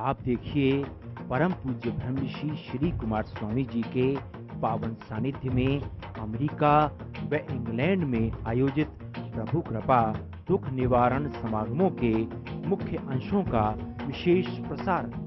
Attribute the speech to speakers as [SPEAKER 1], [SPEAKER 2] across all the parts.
[SPEAKER 1] आप देखिए परम पूज्य ब्रह्मऋषि श्री कुमार स्वामी जी के पावन सानिध्य में अमेरिका व इंग्लैंड में आयोजित प्रभु कृपा दुख निवारण समागमों के मुख्य अंशों का विशेष प्रसारण।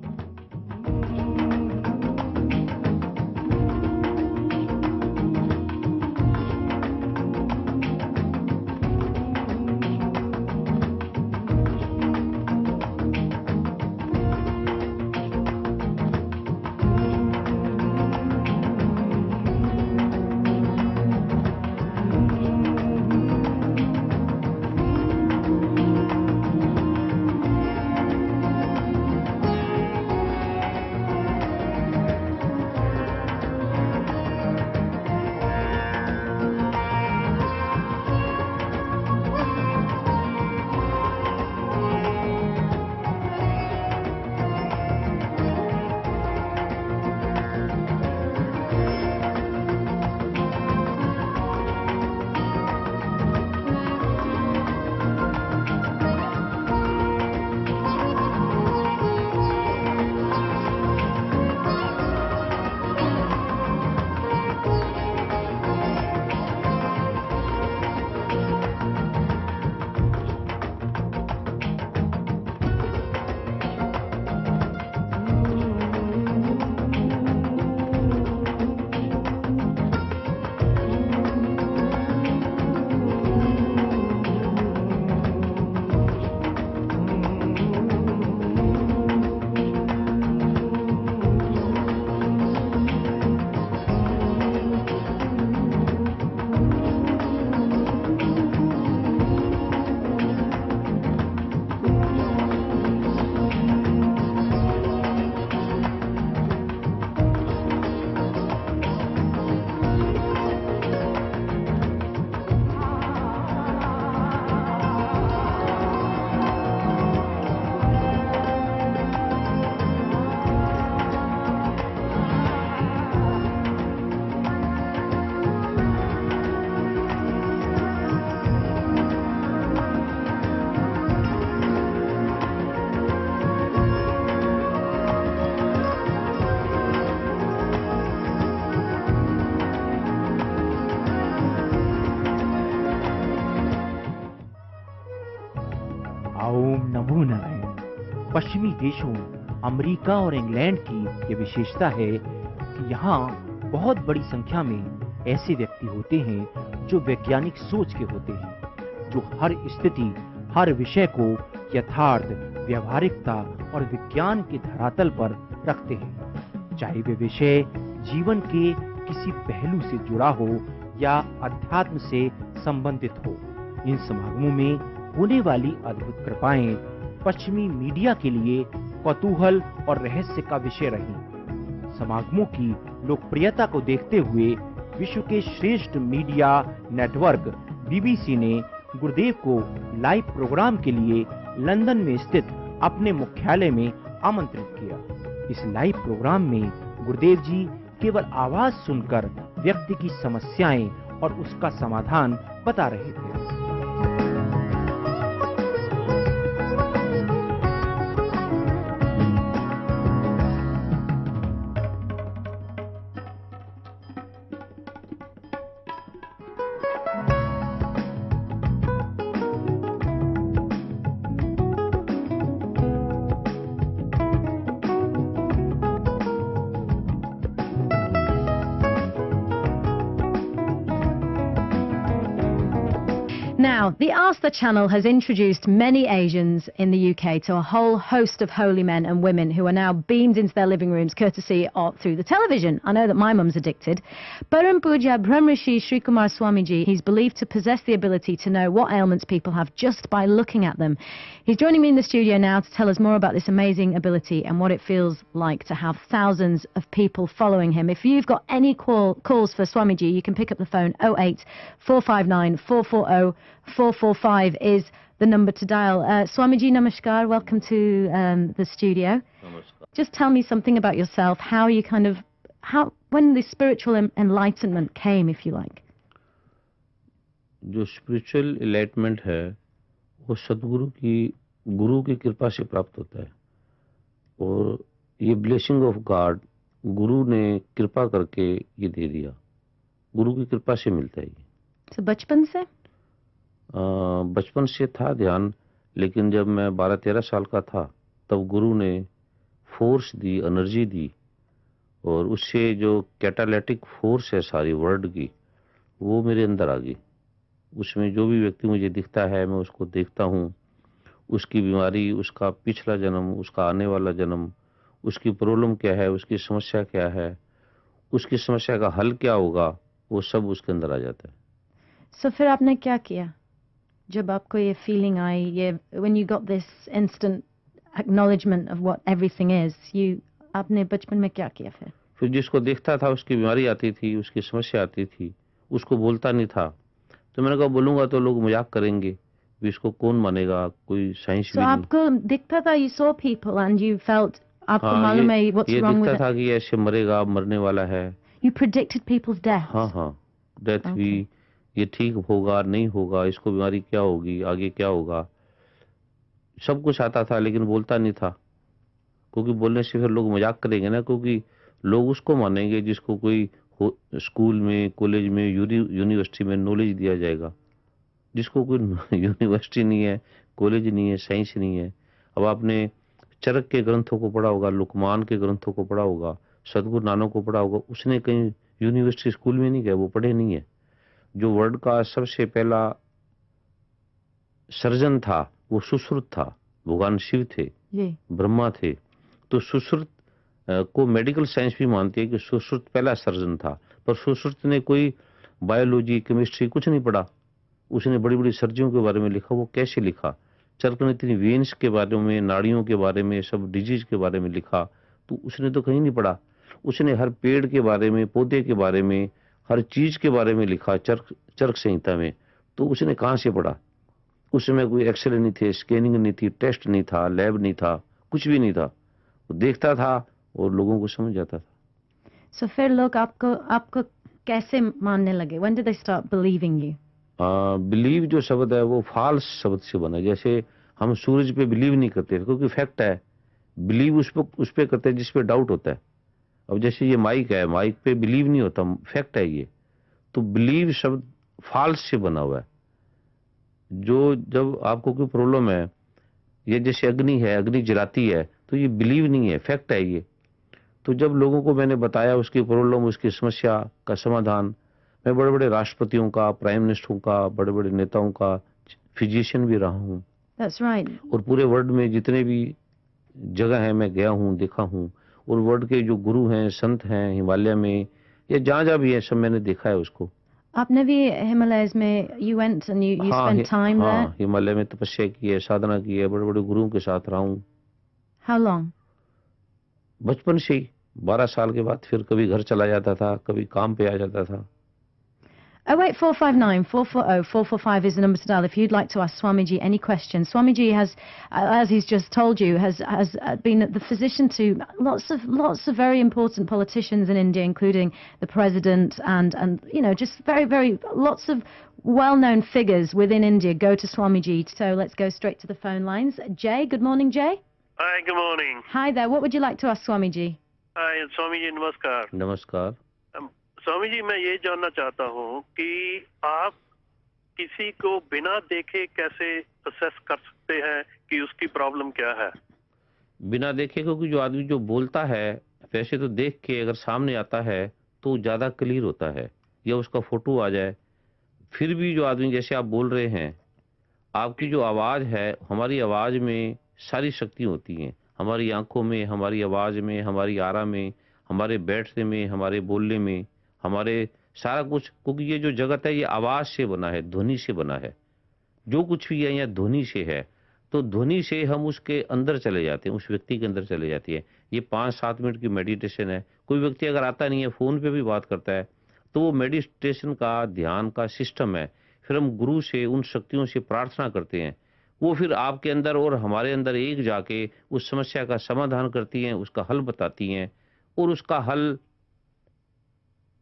[SPEAKER 1] ओम नमो नारायण। पश्चिमी देशों अमेरिका और इंग्लैंड की ये विशेषता है कि यहाँ बहुत बड़ी संख्या में ऐसे व्यक्ति होते हैं जो वैज्ञानिक सोच के होते हैं, जो हर स्थिति हर विषय को यथार्थ व्यवहारिकता और विज्ञान के धरातल पर रखते हैं, चाहे वे विषय जीवन के किसी पहलू से जुड़ा हो या अध्यात्म से संबंधित हो। इन समागमों में होने वाली अद्भुत कृपाएं पश्चिमी मीडिया के लिए कौतूहल और रहस्य का विषय रही। समागमों की लोकप्रियता को देखते हुए विश्व के श्रेष्ठ मीडिया नेटवर्क बीबीसी ने गुरुदेव को लाइव प्रोग्राम के लिए लंदन में स्थित अपने मुख्यालय में आमंत्रित किया। इस लाइव प्रोग्राम में गुरुदेव जी केवल आवाज सुनकर व्यक्ति की समस्याएं और उसका समाधान बता रहे थे।
[SPEAKER 2] Now, the Ask the Channel has introduced many Asians in the UK to a whole host of holy men and women who are now beamed into their living rooms courtesy of through the television. I know that my mum's addicted. Param Puja Brahmrishi Sri Kumar Swamiji, he's believed to possess the ability to know what ailments people have just by looking at them. He's joining me in the studio now to tell us more about this amazing ability and what it feels like to have thousands of people following him. If you've got any calls for Swamiji, you can pick up the phone. 08 459 440 445 is the number to dial. Swamiji, namaskar. Welcome to the studio.
[SPEAKER 3] Namaskar.
[SPEAKER 2] Just tell me something about yourself, how you when the spiritual enlightenment came, if you like.
[SPEAKER 3] जो spiritual enlightenment है वो सदगुरु की गुरु की कृपा से प्राप्त होता है। और ये ब्लेसिंग ऑफ गॉड, गुरु ने कृपा करके ये दे दिया, गुरु की कृपा से मिलता है ये।
[SPEAKER 2] तो बचपन से?
[SPEAKER 3] बचपन से था ध्यान, लेकिन जब मैं 12-13 साल का था तब गुरु ने फोर्स दी, एनर्जी दी, और उससे जो कैटालिटिक फोर्स है सारी वर्ल्ड की, वो मेरे अंदर आ गई। उसमें जो भी व्यक्ति मुझे दिखता है मैं उसको देखता हूँ, उसकी बीमारी, उसका पिछला जन्म, उसका आने वाला जन्म, उसकी प्रॉब्लम क्या है, उसकी समस्या क्या है, उसकी समस्या का हल क्या होगा, वो सब उसके अंदर आ जाता है।
[SPEAKER 2] So फिर आपने क्या किया जब आपको ये फीलिंग आई, ये when you got this instant acknowledgement of what everything is, आपने बचपन में क्या किया फिर?
[SPEAKER 3] फिर जिसको देखता था उसकी बीमारी आती थी, उसकी समस्या आती थी, उसको बोलता नहीं था, तो मैंने कहा बोलूंगा तो लोग मजाक करेंगे, भी इसको कौन मानेगा, कोई साइंस
[SPEAKER 2] So
[SPEAKER 3] भी नहीं।
[SPEAKER 2] आपको दिखता था, you saw people and you felt, आपको
[SPEAKER 3] हाँ,
[SPEAKER 2] मालूम है what's
[SPEAKER 3] ये
[SPEAKER 2] wrong with
[SPEAKER 3] दिखता
[SPEAKER 2] it?
[SPEAKER 3] था कि ऐसे मरेगा, मरने वाला है।
[SPEAKER 2] You predicted people's deaths?
[SPEAKER 3] हाँ हाँ, डेथ
[SPEAKER 2] Okay.
[SPEAKER 3] हुई, ये ठीक होगा नहीं होगा, इसको बीमारी क्या होगी, आगे क्या होगा, सब कुछ आता था, लेकिन बोलता नहीं था, क्योंकि बोलने से फिर लोग मजाक करेंगे ना, क्योंकि लोग उसको मानेंगे जिसको कोई स्कूल में, कॉलेज में, यूनिवर्सिटी में नॉलेज दिया जाएगा। जिसको कोई यूनिवर्सिटी नहीं है, कॉलेज नहीं है, साइंस नहीं है। अब आपने चरक के ग्रंथों को पढ़ा होगा, लुकमान के ग्रंथों को पढ़ा होगा, सदगुरु नानक को पढ़ा होगा, उसने कहीं यूनिवर्सिटी स्कूल में नहीं गया, वो पढ़े नहीं है। जो वर्ल्ड का सबसे पहला सर्जन था वो सुश्रुत था, भगवान शिव थे,
[SPEAKER 2] जी।
[SPEAKER 3] ब्रह्मा थे। तो सुश्रुत को मेडिकल साइंस भी मानती है कि सुश्रुत पहला सर्जन था, पर सुश्रुत ने कोई बायोलॉजी, केमिस्ट्री कुछ नहीं पढ़ा। उसने बड़ी बड़ी सर्जरियों के बारे में लिखा। वो कैसे लिखा? चरक ने इतनी वेन्स के बारे में, नाड़ियों के बारे में, सब डिजीज के बारे में लिखा, तो उसने तो कहीं नहीं पढ़ा। उसने हर पेड़ के बारे में, पौधे के बारे में, हर चीज के बारे में लिखा चरक संहिता में। तो उसने कहाँ से पढ़ा? उसमें कोई एक्सरे नहीं थे, स्कैनिंग नहीं थी, टेस्ट नहीं था, लैब नहीं था, कुछ भी नहीं था। वो देखता था और लोगों को समझ जाता था।
[SPEAKER 2] So फिर लोग आपको कैसे मानने लगे? When did they start believing you?
[SPEAKER 3] Believe जो शब्द है वो फाल्स शब्द से बना है। जैसे हम सूरज पे बिलीव नहीं करते क्योंकि फैक्ट है। बिलीव उस पे करते हैं जिस पे डाउट होता है। अब जैसे ये माइक है, माइक पे बिलीव नहीं होता, फैक्ट है ये। तो बिलीव शब्द फाल्स से बना हुआ है। जो जब आपको कोई प्रॉब्लम है, ये जैसे अग्नि है, अग्नि जलाती है, तो ये बिलीव नहीं है, फैक्ट है ये। तो जब लोगों को मैंने बताया उसकी प्रॉब्लम, उसकी समस्या का समाधान, मैं बड़े बड़े राष्ट्रपतियों का, प्राइम मिनिस्टरों का, बड़े बड़े नेताओं का फिजिशियन भी रहा हूँ।
[SPEAKER 2] That's right.
[SPEAKER 3] और पूरे वर्ल्ड में जितने भी जगह है मैं गया हूँ, देखा हूँ। और वर्ल्ड के जो गुरु हैं, संत हैं, हिमालय में या जहाँ जहाँ भी है, सब मैंने देखा है उसको।
[SPEAKER 2] आपने भी हिमालयस में you went and you spent time there?
[SPEAKER 3] हाँ, हिमालय में तपस्या की है, साधना की है, बड़े बड़े गुरुओं के साथ रहा हूँ।
[SPEAKER 2] How long?
[SPEAKER 3] बचपन से ही 12 साल के बाद फिर कभी घर चला जाता था, कभी काम पे आ जाता था।
[SPEAKER 2] 08459 440 445 is the number to dial if you'd like to ask Swamiji any questions. Swamiji has, as he's just told you, has been the physician to lots of very important politicians in India, including the president and you know, just very lots of well-known figures within India go to Swamiji. So let's go straight to the phone lines. Jay, good morning, Jay.
[SPEAKER 4] Hi, good morning.
[SPEAKER 2] Hi there. What would you like to ask Swamiji?
[SPEAKER 4] Hi, Swami ji नमस्कार।
[SPEAKER 3] नमस्कार।
[SPEAKER 4] स्वामी जी, मैं ये जानना चाहता हूँ कि आप किसी को बिना देखे कैसे असेस कर सकते हैं कि उसकी प्रॉब्लम क्या है?
[SPEAKER 3] बिना देखे, क्योंकि जो आदमी जो बोलता है, वैसे तो देख के अगर सामने आता है तो ज्यादा क्लियर होता है, या उसका फोटो आ जाए। फिर भी जो आदमी, जैसे आप बोल रहे हैं, आपकी जो आवाज है, हमारी आवाज में सारी शक्ति होती है। हमारी आंखों में, हमारी आवाज में, हमारी आरा में, हमारे बैठने में, हमारे बोलने में, हमारे सारा कुछ। क्योंकि ये जो जगत है ये आवाज से बना है, ध्वनि से बना है। जो कुछ भी है यहाँ ध्वनि से है। तो ध्वनि से हम उसके अंदर चले जाते हैं, उस व्यक्ति के अंदर चले जाती है। ये 5-7 मिनट की मेडिटेशन है। कोई व्यक्ति अगर आता नहीं है, फोन पे भी बात करता है, तो वो मेडिटेशन का, ध्यान का सिस्टम है। फिर हम गुरु से, उन शक्तियों से प्रार्थना करते हैं। वो फिर आपके अंदर और हमारे अंदर एक जाके उस समस्या का समाधान करती हैं, उसका हल बताती हैं। और उसका हल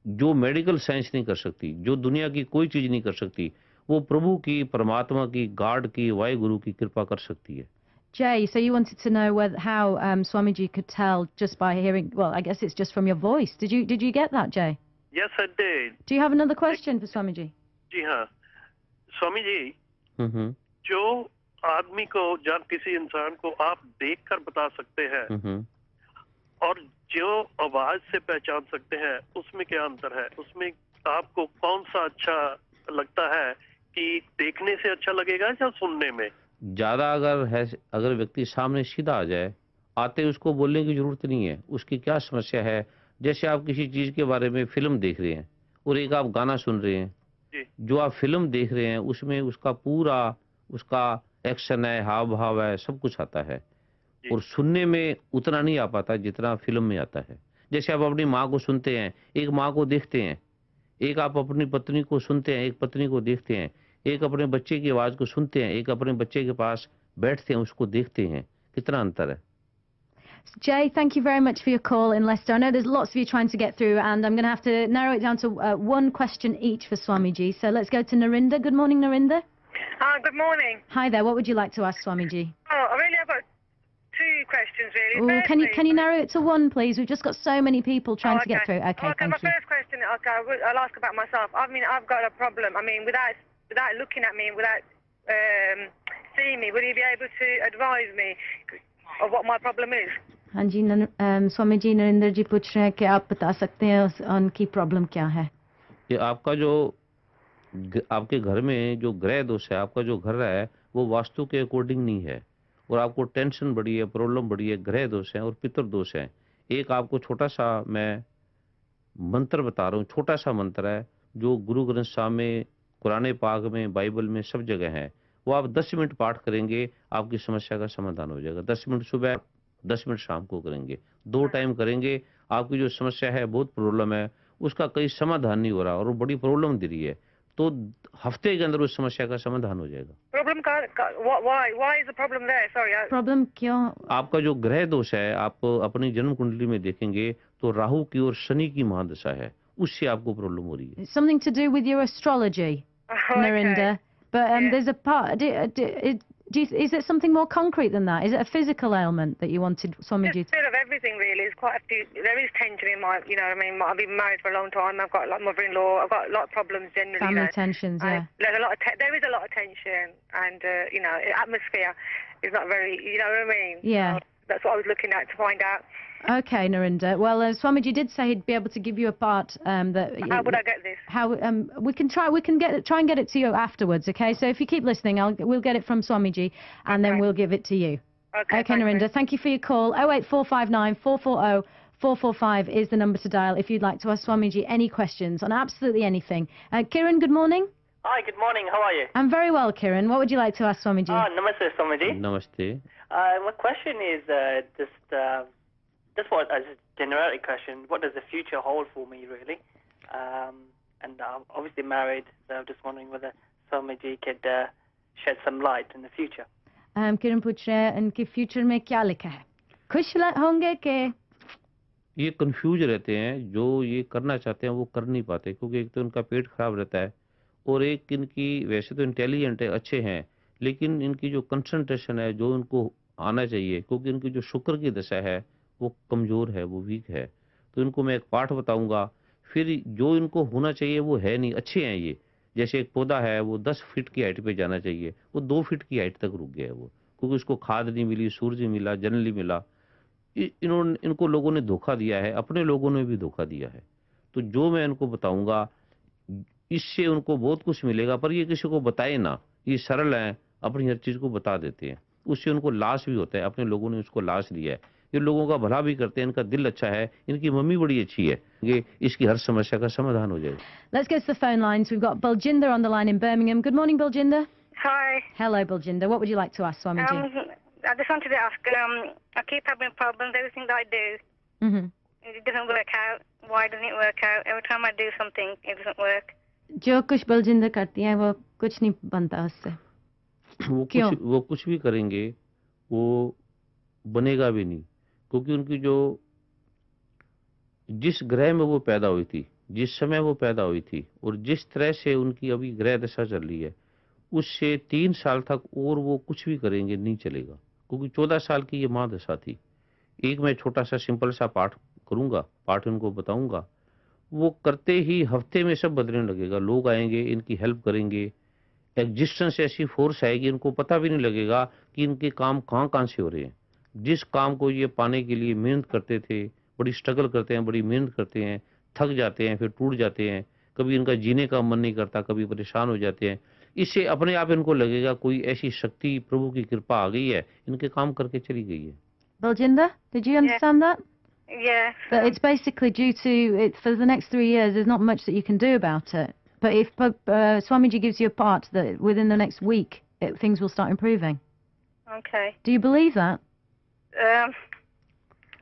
[SPEAKER 3] जो मेडिकल साइंस नहीं कर सकती, जो दुनिया की कोई चीज नहीं कर सकती, वो प्रभु की, परमात्मा की, गॉड की, वाहे गुरु की कृपा कर सकती है।
[SPEAKER 2] Jay, so you wanted to know how Swamiji could tell just by hearing. Well, I guess it's just from your voice. Did you get that, Jay?
[SPEAKER 4] Yes, I did.
[SPEAKER 2] Do you have another question for Swamiji?
[SPEAKER 4] जी हाँ, स्वामी जी,
[SPEAKER 3] हम्म
[SPEAKER 4] जो आदमी को या किसी इंसान को आप देखकर बता सकते हैं
[SPEAKER 3] हम्म
[SPEAKER 4] और जो आवाज से पहचान सकते हैं, उसमें क्या अंतर है? उसमें आपको कौन सा अच्छा लगता है, कि देखने से अच्छा लगेगा या सुनने में?
[SPEAKER 3] ज्यादा अगर व्यक्ति सामने सीधा आ जाए, आते ही उसको बोलने की जरूरत नहीं है, उसकी क्या समस्या है। जैसे आप किसी चीज के बारे में फिल्म देख रहे हैं और एक आप गाना सुन रहे हैं,
[SPEAKER 4] जी
[SPEAKER 3] जो आप फिल्म देख रहे हैं उसमें उसका पूरा उसका एक्शन है, हाव भाव है, सब कुछ आता है,
[SPEAKER 4] जी
[SPEAKER 3] और सुनने में उतना नहीं आ पाता जितना फिल्म में आता है। जैसे आप अपनी माँ को सुनते हैं, एक माँ को देखते हैं, एक आप अपनी पत्नी को सुनते हैं, एक पत्नी को देखते हैं, एक अपने बच्चे की आवाज को सुनते हैं, एक अपने बच्चे के पास बैठते हैं उसको देखते हैं, कितना अंतर है।
[SPEAKER 2] Jay, thank you very much for your call in Leicester. I know there's lots of you trying to get through, and I'm going to have to narrow it down to one question each for Swamiji. So let's go to Narinda. Good morning, Narinda.
[SPEAKER 5] Good morning.
[SPEAKER 2] Hi there. What would you like to ask Swamiji?
[SPEAKER 5] Oh, I really have got two questions, really.
[SPEAKER 2] Ooh, can you
[SPEAKER 5] Firstly-
[SPEAKER 2] narrow it to one, please? We've just got so many people trying to get through. Okay,
[SPEAKER 5] my
[SPEAKER 2] thank you.
[SPEAKER 5] first question, I'll ask about myself. I mean, I've got a problem. I mean, without looking at me, without seeing me, will you be able to advise me of what my problem is?
[SPEAKER 2] हाँ जी, स्वामी जी, नरेंद्र जी पूछ रहे हैं कि आप बता सकते हैं उनकी प्रॉब्लम क्या है।
[SPEAKER 3] कि आपका जो आपके घर में जो ग्रह दोष है, आपका जो घर है वो वास्तु के अकॉर्डिंग नहीं है, और आपको टेंशन बढ़ी है, प्रॉब्लम बढ़ी है, ग्रह दोष है और पितृ दोष है। एक आपको छोटा सा मैं मंत्र बता रहा हूँ, छोटा सा मंत्र है जो गुरु ग्रंथ साहब में, कुरान पाक में, बाइबल में सब जगह है। वो आप 10 मिनट पाठ करेंगे, आपकी समस्या का समाधान हो जाएगा। 10 मिनट सुबह, 10 मिनट शाम को करेंगे, 2 टाइम करेंगे। आपकी जो समस्या है, बहुत प्रॉब्लम है, उसका कहीं समाधान नहीं हो रहा और वो बड़ी प्रॉब्लम दे रही है, तो हफ्ते के अंदर उस समस्या का समाधान हो जाएगा।
[SPEAKER 5] Problem? Why is the problem there? Sorry.
[SPEAKER 2] Problem क्यों?
[SPEAKER 3] आपका जो ग्रह दोष है, आप अपनी जन्म कुंडली में देखेंगे तो राहु की और शनि की महादशा है, उससे आपको प्रॉब्लम हो रही है।
[SPEAKER 2] Something to do with your astrology, Narinda. But
[SPEAKER 5] Yeah.
[SPEAKER 2] there's a part. Is it something more concrete than that? Is it a physical ailment that you wanted Swamiji
[SPEAKER 5] Just a bit of everything, really. It's quite a few. There is tension in my, you know, I mean, I've been married for a long time. I've got like mother-in-law. I've got a lot of problems generally.
[SPEAKER 2] family
[SPEAKER 5] you know.
[SPEAKER 2] tensions? Yeah.
[SPEAKER 5] There's a lot of there is a lot of tension, and you know, atmosphere is not very. You know what I mean?
[SPEAKER 2] Yeah.
[SPEAKER 5] So that's what I was looking at to find out.
[SPEAKER 2] Okay, Narinda. Well, Swamiji did say he'd be able to give you a part that.
[SPEAKER 5] How would I get this?
[SPEAKER 2] How we can try and get it to you afterwards. Okay, so if you keep listening, we'll get it from Swamiji, and then we'll give it to you.
[SPEAKER 5] Okay,
[SPEAKER 2] Okay, Narinda. Thank you for your call. 08459 440 445 is the number to dial if you'd like to ask Swamiji any questions on absolutely anything. Kiran, good morning.
[SPEAKER 6] Hi, good morning. How are you?
[SPEAKER 2] I'm very well, Kiran. What would you like to ask Swamiji?
[SPEAKER 6] Namaste, Swamiji.
[SPEAKER 3] नमस्ते।
[SPEAKER 6] My question is just what as a generic question. What does the future hold for me, really? And I'm obviously married, so I'm just wondering whether Swamiji could shed some light in the future.
[SPEAKER 2] किरण पूछ रहे हैं इनके future में क्या लिखा है, खुश होंगे कि
[SPEAKER 3] ये कंफ्यूज रहते हैं, जो ये करना चाहते हैं वो कर नहीं पाते, क्योंकि एक तो इनका पेट खराब रहता है, और एक इनकी वैसे तो इंटेलिजेंट है, अच्छे हैं, लेकिन इनकी जो कंसंट्रेशन है, जो इनको आना चाहिए, क्योंकि इनकी जो शुक्र की दशा है वो कमजोर है, वो वीक है। तो इनको मैं एक पाठ बताऊंगा, फिर जो इनको होना चाहिए वो है नहीं। अच्छे हैं ये, जैसे एक पौधा है वो 10 फीट की हाइट पे जाना चाहिए, वो 2 फीट की हाइट तक रुक गया है वो, क्योंकि उसको खाद नहीं मिली, सूरज नहीं मिला, जल नहीं मिला। इनको लोगों ने धोखा दिया है, अपने लोगों ने भी धोखा दिया है। तो जो मैं इनको बताऊंगा इससे उनको बहुत कुछ मिलेगा, पर ये किसी को बताए ना, ये सरल हैं, अपनी हर चीज को बता देते हैं, उससे उनको लाश भी होता है। अपने लोगों ने उसको लाश दिया है, ये लोगों का भला भी करते हैं, इनका दिल अच्छा है, इनकी मम्मी बड़ी अच्छी है, ये इसकी हर समस्या का समाधान हो जाएगा।
[SPEAKER 2] Let's go to the phone lines. We've got Baljinder on the line in Birmingham. Good morning, Baljinder.
[SPEAKER 5] Hi.
[SPEAKER 2] Hello, Baljinder. What would you like to ask Swamiji?
[SPEAKER 5] I just wanted to ask. I keep having problems. Everything that I do,
[SPEAKER 2] Mhm.
[SPEAKER 5] it doesn't work out. Why doesn't it work out? Every time I do something, it doesn't work.
[SPEAKER 2] जो कुछ बलजिंदर करती हैं वो कुछ नहीं बनता उससे। क्यों?
[SPEAKER 3] वो कुछ भी करेंगे वो बनेगा भी नहीं, क्योंकि उनकी जो जिस ग्रह में वो पैदा हुई थी, जिस समय वो पैदा हुई थी, और जिस तरह से उनकी अभी ग्रह दशा चल रही है, उससे 3 साल तक और वो कुछ भी करेंगे नहीं चलेगा, क्योंकि 14 साल की ये महादशा थी। एक मैं छोटा सा सिंपल सा पाठ करूंगा, पाठ इनको बताऊंगा, वो करते ही हफ्ते में सब बदलने लगेगा। लोग आएंगे, इनकी हेल्प करेंगे, एग्जिस्टेंस ऐसी फोर्स आएगी, इनको पता भी नहीं लगेगा कि इनके काम कहाँ कहाँ से हो रहे हैं। जिस काम को ये पाने के लिए मेहनत करते थे, बड़ी स्ट्रगल करते हैं, बड़ी मेहनत करते हैं, थक जाते हैं, फिर टूट जाते हैं, कभी इनका जीने का मन नहीं करता, कभी परेशान हो जाते हैं। इससे अपने आप इनको लगेगा कोई ऐसी शक्ति, प्रभु की कृपा आ गई है, इनके काम करके चली गई है।
[SPEAKER 2] Baljinder, did you understand that?
[SPEAKER 5] Yeah.
[SPEAKER 2] That it's basically due to it for the next 3 years. There's not much that you can do about it. But if Swamiji gives you a part that within the next week things will start improving.
[SPEAKER 5] Okay.
[SPEAKER 2] Do you believe that?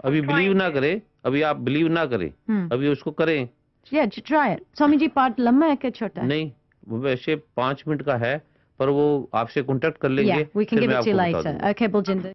[SPEAKER 3] अभी believe ना करें, अभी आप believe ना करें, अभी उसको करें।
[SPEAKER 2] Yeah, try it. Swamiji part लंबा है क्या छोटा है?
[SPEAKER 3] नहीं, वो वैसे 5 मिनट का है, पर वो आपसे कांटेक्ट कर लेंगे।
[SPEAKER 2] Yeah, we can give it to you later. Okay, Baljinder.